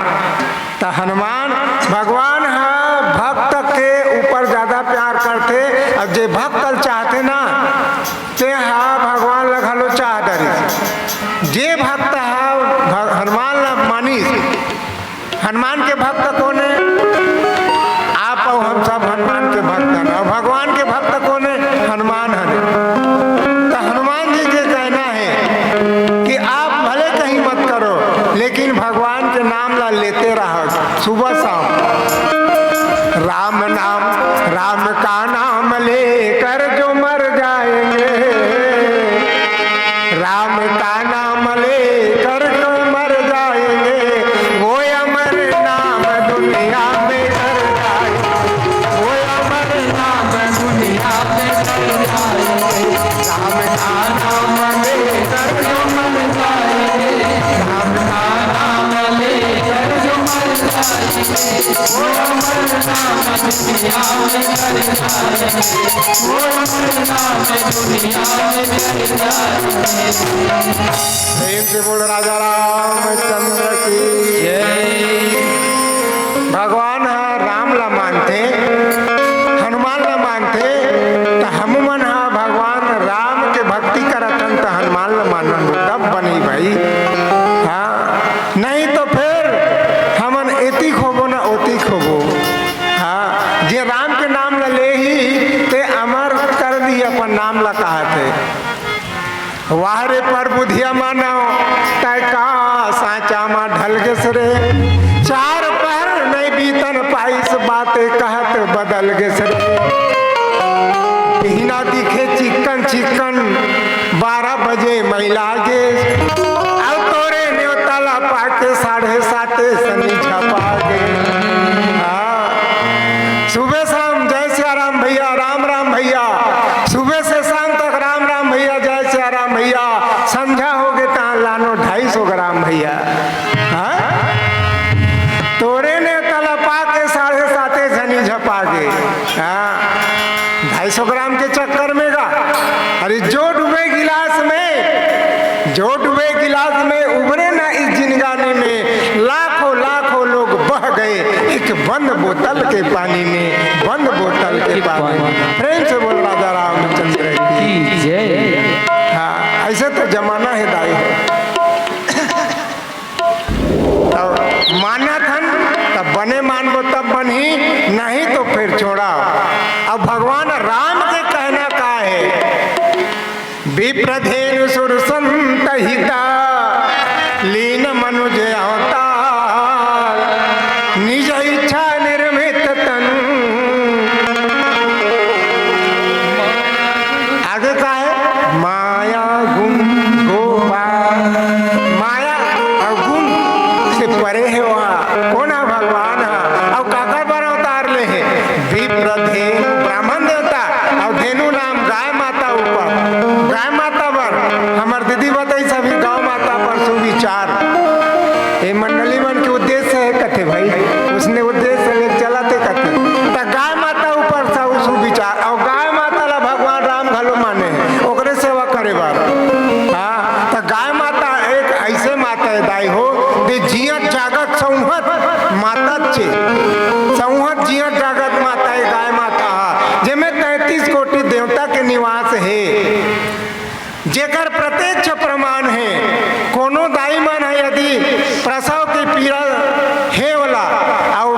तो हनुमान भगवान है भक्त के ऊपर ज्यादा प्यार करते। अब जे भक्त चाहते ना ते हाँ भगवान लगलो चाह डरी, जे भक्त है हनुमान ल मानिस। हनुमान के भक्त कौन है? आप और हम सब हनुमान के भक्त हैं। और भगवान के भक्त कौन है? हनुमान है। तो हनुमान जी के कहना है कि आप भले कहीं मत करो लेकिन भगवान के नाम ला लेते रहो सुबह शाम। राम नाम, राम का नाम लेकर जो मर जाएंगे, राम का नाम लेकर जो मर जाएंगे, वो अमर नाम दुनिया में कर जाएंगे, वो अमर नाम दुनिया में कर जाएंगे। राम का नाम लेकर जो मर जाएंगे, राम का नाम लेकर जो मर जाएंगे, वो अमर नाम दुनिया में कर जाएंगे, वो अमर नाम दुनिया में कर जाएंगे। प्रेम से बोल राजा रामचंद्र की जय। भगवान राम ला मानते, हनुमान ला मानते, तो हम मन भगवान राम के भक्ति करतन तो हनुमान ला मानन तब बनी भाई। हाँ, नहीं तो फिर हमन एती खोबो ना ओती खोबो। हाँ, जे राम के नाम ला ले ही ते अमर कर दी अपन नाम ला कहते। वाहरे पर बुधिया मानो तय का साचा मा ढल गस रे, चार पहर नहीं बीतन पाइस बातें कहत बदल गस रे। हिना दिखे चिकन चिकन 12 बजे महिला गे, अब तोरे न्योताला पाके 7:30 सनी छपा गे। सुबह शाम जय सिया राम भैया, राम राम भैया, सुबह से शाम तक राम राम भैया, जय सिया राम भैया। संध्या हो गए तहाँ लानो 250 ग्राम भैया। हाँ? तोरे ने तला पाके 7:30 झनी झपा गे। हाँ, 250 ग्राम के चक्कर में गा। अरे जो डूबे गिलास में, जो डूबे गिलास में उभरे ना इस जिनगाने में, लाखों लाखों लोग बह गए एक बंद बोतल के पानी में, बंद बोतल के पानी में। प्रेम से बोल राजा रामचंद्र की जय। हाँ, ऐसे तो जमाना है दाई तो माना थन तब बने मानबो तब बनी, नहीं तो फिर छोड़ा। अब भगवान राम के कहना का है, विप्रधेनु सुर संत हिता लीन मनुज अवतार, निज इच्छा निर्मित तन। आगे का है माया गुण गोपाल, माया और गुण से परे है वहाँ कौन है? भगवान है। और काका पर अवतार ले है विप्रधेनु ब्राह्मण देवता, और धेनु नाम गाय माता ऊपर, गाय माता पर हमार दीदी बताई सभी गौ माता पर सुविचार। ये मंडली मन के उद्देश्य है कथे भाई, उसने उद्देश्य ले चलाते कथे तो गाय माता ऊपर सब सुविचार। और गाय माता ला भगवान राम घलो माने हैं, ओकरे सेवा करे बार। हाँ, तो गाय माता एक ऐसे माता है दाई हो दे जियत जागत संहत माता छे, संहत जियत जागत माता है गाय माता। जेमे 33 कोटि देवता के निवास है, जेकर प्रत्यक्ष प्रमाण है। कोनो दाई मन है यदि प्रसव के पीड़ा है वाला और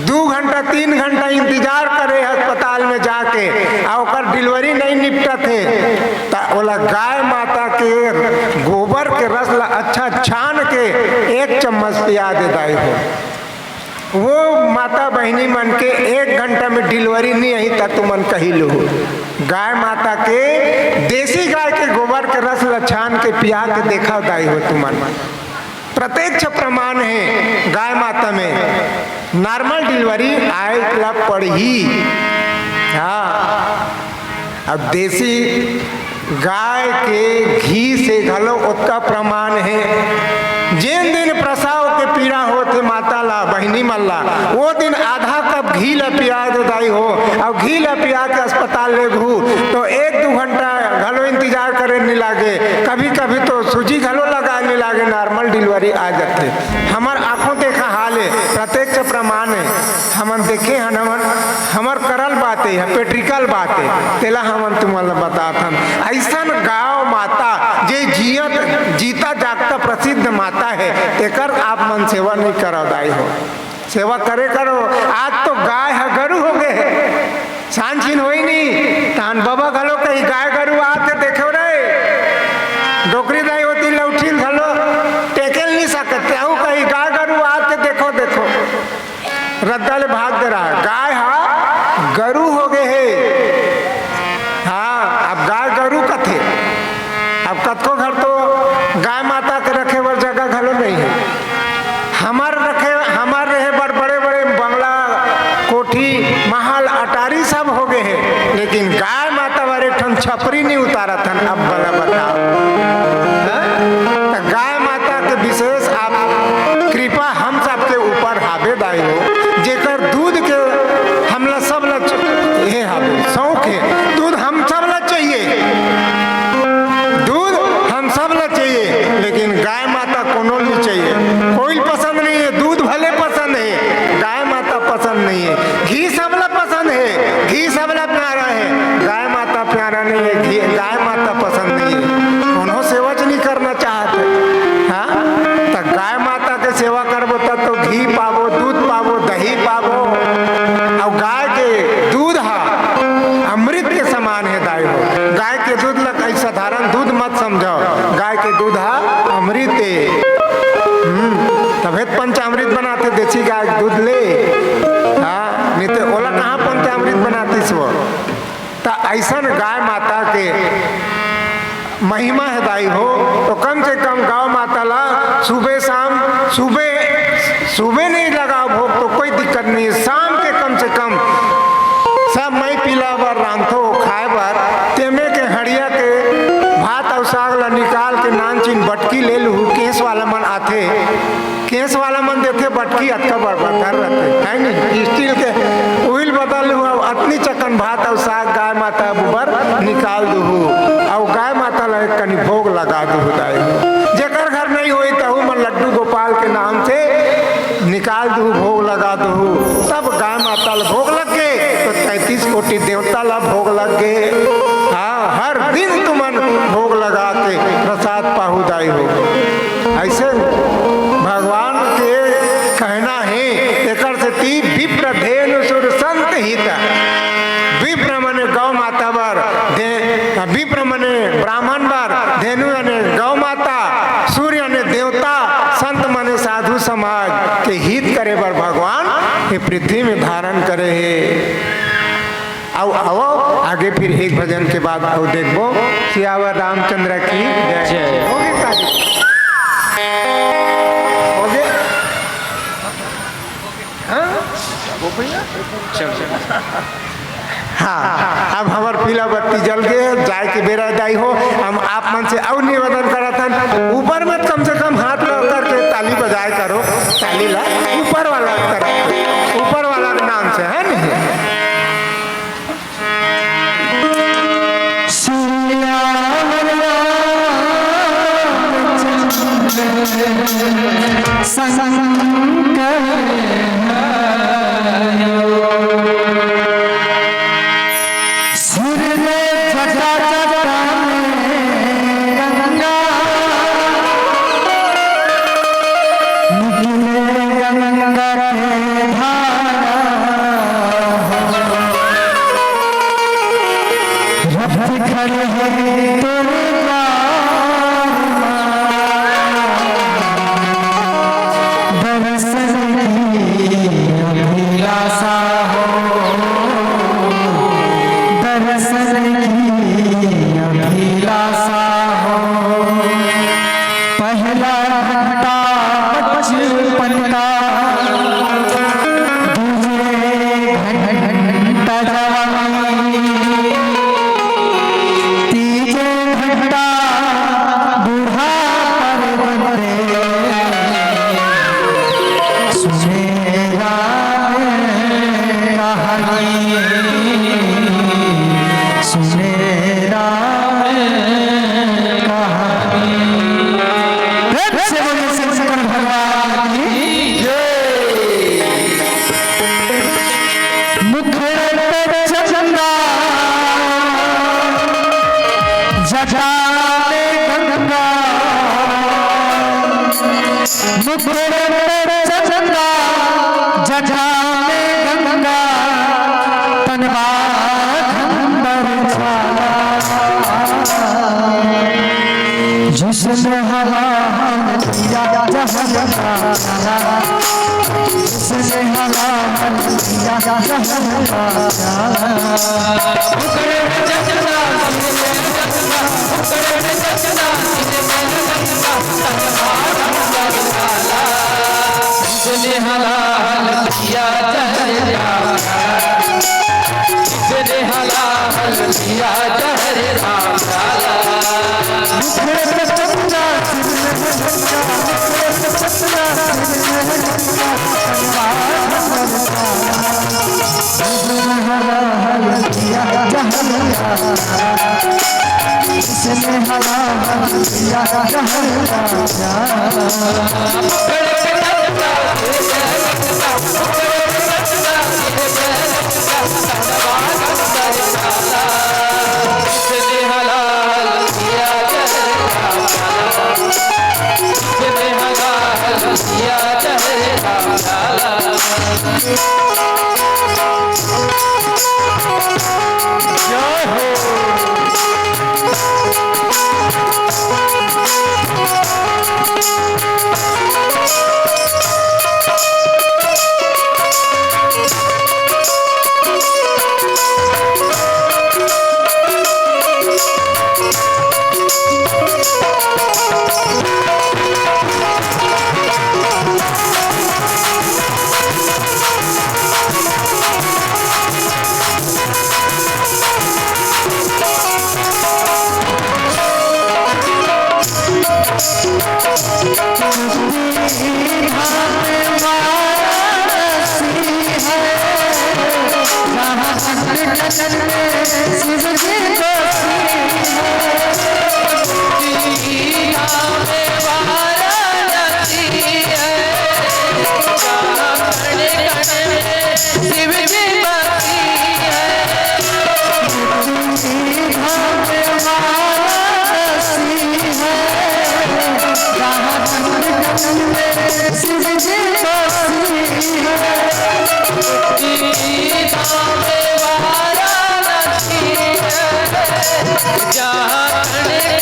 2 घंटा 3 घंटा इंतजार करे अस्पताल में जाके और डिलीवरी नहीं निपटत है, तो बोला गाय माता के गोबर के रस ला अच्छा छान के 1 चम्मच पिया दे दाई हो। वो माता बहनी मन के 1 घंटा में डिलीवरी नहीं आई था तुमन कही लो। गाय माता के देसी गाय के गोबर के रस ला छान के पिया के देखा दाई हो तुमन। प्रत्यक्ष प्रमाण है गाय माता में नॉर्मल डिलीवरी आए पड़ ही। हाँ, अब देसी गाय के घी से घलो उसका प्रमाण है। जिन दिन प्रसाव के पीड़ा होते माता ला बहनी मल्ला वो दिन आधा कप घी ला पिया दाई हो। अब घी ला पिया के अस्पताल ले घू तो 1-2 घंटा घलो इंतजार करे नहीं लागे, कभी कभी तो सूजी घलो लगा नहीं लागे, नॉर्मल डिलीवरी आ जाते। हमार आंखों देखा हाल है, प्रत्यक्ष प्रमाण है, हमन देखे हन, हमर करल बातें है, पेट्रिकल बातें तेला हमन तुम्हारा बताथन। ऐसा गाँव माता जे जीता जागता प्रसिद्ध माता है, एकर आप मन सेवा नहीं करो दाई हो, सेवा करे करो। आज तो गाय है गरु हो गए, सांझ छीन हो नहीं तान बाबा घलो कहीं गाय गरु आते देखो रे, डोकरी दाई होती लौठी घलो टेकल नहीं सकते हूँ, कहीं गाय गरु आते देखो देखो रद्दा ले भाग दे रहा। गाय हा गरु हो गए है। हाँ, अब गाय गरु कथे, अब कथको घर तो गाय माता के रखे बर जगह घलो नहीं है। हमार रहे बड़े बड़े बंगला कोठी महल अटारी सब हो गए हैं, लेकिन गाय माता वाले ठन छपरी नहीं उतारा थन। अब बड़ा बताओ, तो गाय माता के विशेष आप कृपा हम सबके ऊपर हावे दाई हो, जेकर दूध के हमला सब ये हावे शौक है, दूध हम सब ला चाहिए, दूध हम सब ला चाहिए, लेकिन गाय माता कोनो नहीं चाहिए, कोई पसंद नहीं है। दूध भले पसंद है, गाय माता पसंद नहीं है। घी सबला पसंद है, घी सबला प्यारा है, गाय माता प्यारा नहीं है, घी गाय माता पसंद नहीं है, उन्हों सेवा नहीं करना चाहते। हाँ, तो गाय माता के सेवा करबो तब तो घी पाबो, दूध पाबो, दही पाबो। और गाय के दूध हा अमृत के समान है दाई हो। गाय के दूध ला कई साधारण दूध मत समझो, गाय के दूध हा अमृत है। तबे पंचामृत बनाते देसी गाय दूध ले। हाँ, नहीं तो ओला कहाँ पंचामृत बनाती सो। तो ऐसा गाय माता के महिमा है दाई हो, तो कम से कम गाँव माता ला सुबह शाम, सुबह नहीं लगाओ भोग तो कोई दिक्कत नहीं है, शाम के कम से कम सब मई पीला बर रांधो खाए बर तेमे के हड़िया के भात और साग ला निकाल के नान चीन बटकी ले लू। केस वाला मन आथे, केस वाला मन देते बटकी अटका बरबाद रहते है नहीं, स्टील के उइल बदल हुआ अतनी चकन भात और साग गाय माता बुबर निकाल दू और गाय माता ला कनी भोग लगा दू दाई। जेकर घर नहीं होई तहु मन लड्डू गोपाल के नाम से निकाल दू, भोग लगा दू, तब गाय माता ला भोग लग गए तो 33 कोटि देवता ला भोग लग गए। हाँ, हर दिन तुमन भोग लगा के प्रसाद पाहुदाई हो। ऐसे भगवान के कहना है, एकर से ती विप्र धेनु सुर संत हित। विप्र मने गौ माता बर, विप्र मने ब्राह्मण बर, धेनु यानी गौ माता, सूर्य यानी देवता, संत मने साधु समाज के हित करे बर भगवान ये पृथ्वी में धारण करे है। आओ आगे फिर एक भजन के बाद आओ देखो। सियावर रामचंद्र की जय। होगे हाँ, अब हमार पीला बत्ती जल गए, जाए के बेरा दाई हो। हम आप मन से और निवेदन करा था, ऊपर में कम से कम हाथ लगा करके ताली बजाए करो, ताली ला ऊपर वाला कर, ऊपर वाला के नाम से है नहीं। पहले पहला घंटा बचपन का, दूसरे घंटा जवानी, तीसरे घंटा बूढ़ा बनते, सुनेगा कहानी, सुनेगा जिसने हवा दिया जहन्ना, जिसने हवा दिया जहन्ना, जिसने हलाल किया जहरा, जिसने हलाल किया जहरा, जिसने हवा दिया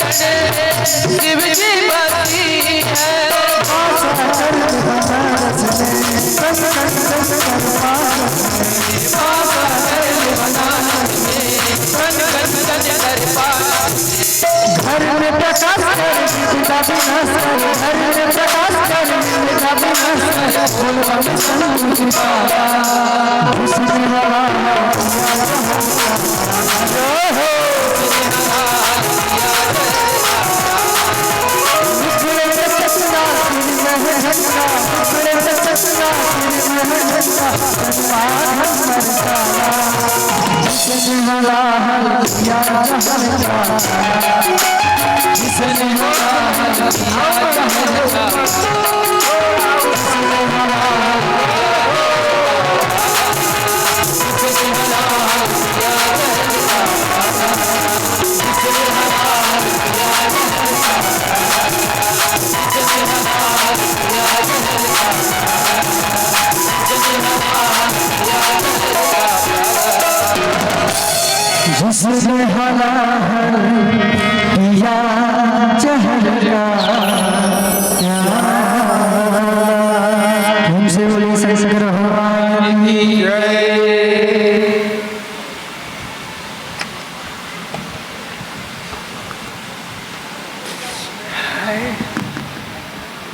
शिव जी बसी घर में प्रकाश कर पिता विनाश कर, घर में प्रकाश कर पिता विनाश कर, बोल बम शंभु पावा, जिसने हवा जिसने हला पिया जहरा